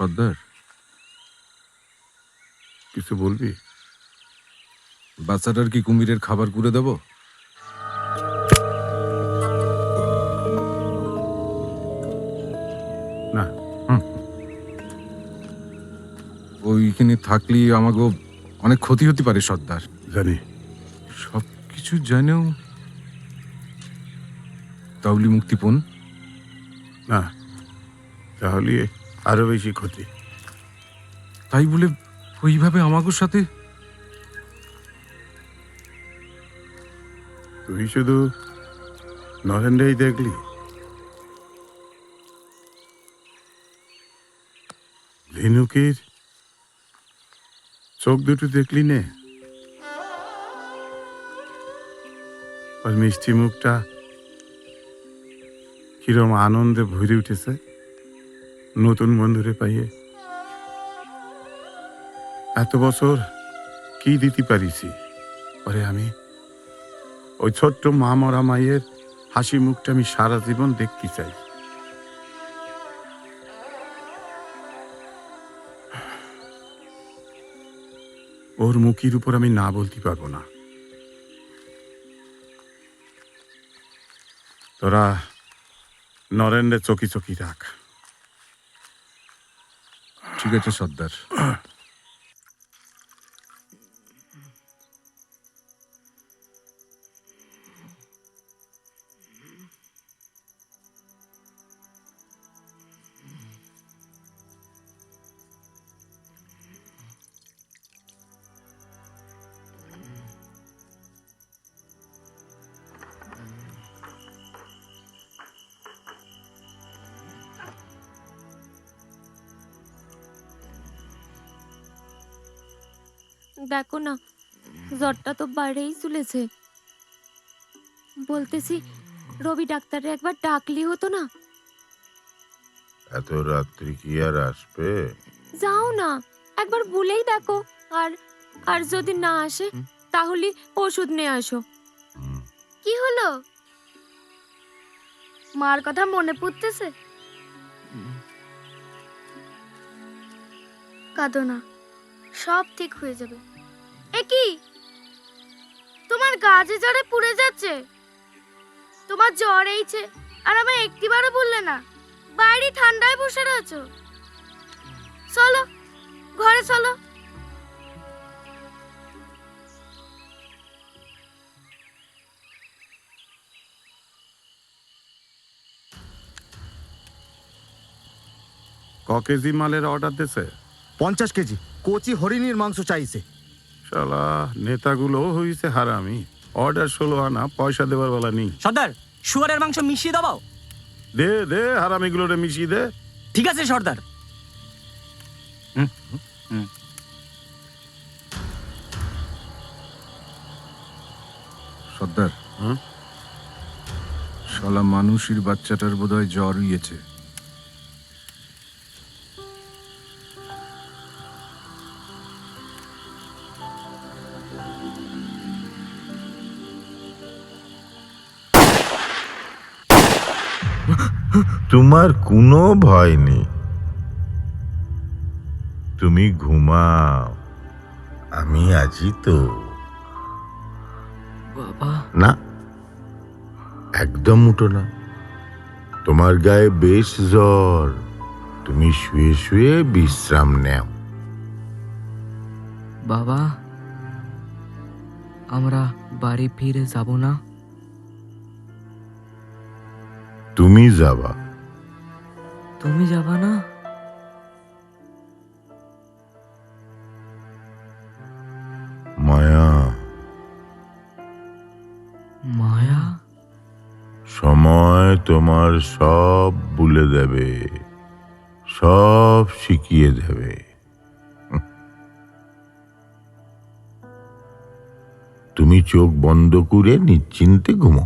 সর্দার, কিছু বলবি? বাচ্চাটার কি কুমিরের খাবার করে দেব? না। ওইখানে থাকলে আমাকে অনেক ক্ষতি হতে পারে সর্দার। জানি। সব কিছু জানেও তাহলে মুক্তিপণ? না, তাহলে আরো বেশি ক্ষতি। তাই বলে ওইভাবে আমাকে সাথে? তুই শুধু নরেন্দ্রই দেখলি, ঝিনুকের চোখ দুটো দেখলি নে? ওর মিষ্টি মুখটা কিরম আনন্দে ভরে উঠেছে নতুন বন্ধুরে পাইয়ে। এত বছর কি দিতে পারিছি পরে আমি? ওই ছোট্ট মা মরা মায়ের হাসি মুখটা আমি সারা জীবন দেখতে চাই। ওর মুখের উপর আমি না বলতে পারবো না। তোরা নরেন্দ্রের চকি চকি রাখ। ঠিক আছে সর্দার। দেখো না, জ্বরটা তো বাড়েই চলেছে। বলতেছি রবি ডাক্তারে একবার ডাকলি হতো না? এত রাত্রি কি আর আসবে? যাও না, একবার বলেই দেখো। আর আর যদি না আসে তাহলে ওষুধ নিয়ে আসো। কি হলো? মার কথা মনে পড়তেছে? কাঁদো না, সব ঠিক হয়ে যাবে। এ কি, তোমার গা যে জ্বরে পুড়ে যাচ্ছে। তোমার জ্বর এইছে আর আমায় একটিবারও বললে না। বাইরে ঠান্ডায় বসে রয়েছো। চলো ঘরে চলো। কেজি মালের অর্ডার দিছে? 50 কেজি কচি হরিণীর মাংস চাইছে। শালা নেতাগুলো হইছে হারামি। অর্ডার 16 আনা, পয়সা দেবার বেলা নেই। সর্দার, শুয়ারের মাংস মিশিয়ে দাও। দে দে, হারামিগুলোরে মিশিয়ে দে। ঠিক আছে সর্দার। সর্দার, শালা মানুষের বাচ্চাটার বোধহয় জ্বর হইয়েছে। তোমার কোনো ভয় নেই, তুমি ঘুমাও, আমি আছি তো। বাবা না, একদম উঠো না, তোমার গায়ে বেশ জ্বর, তুমি শুয়ে শুয়ে বিশ্রাম নাও। বাবা, আমরা বাড়ি ফিরে যাব না? তুমি যাবা। তুমি যাবা না? মায়া, মায়া? সময় তোমার সব ভুলে দেবে, সব শিখিয়ে দেবে। তুমি চোখ বন্ধ করে নিশ্চিন্তে ঘুমো।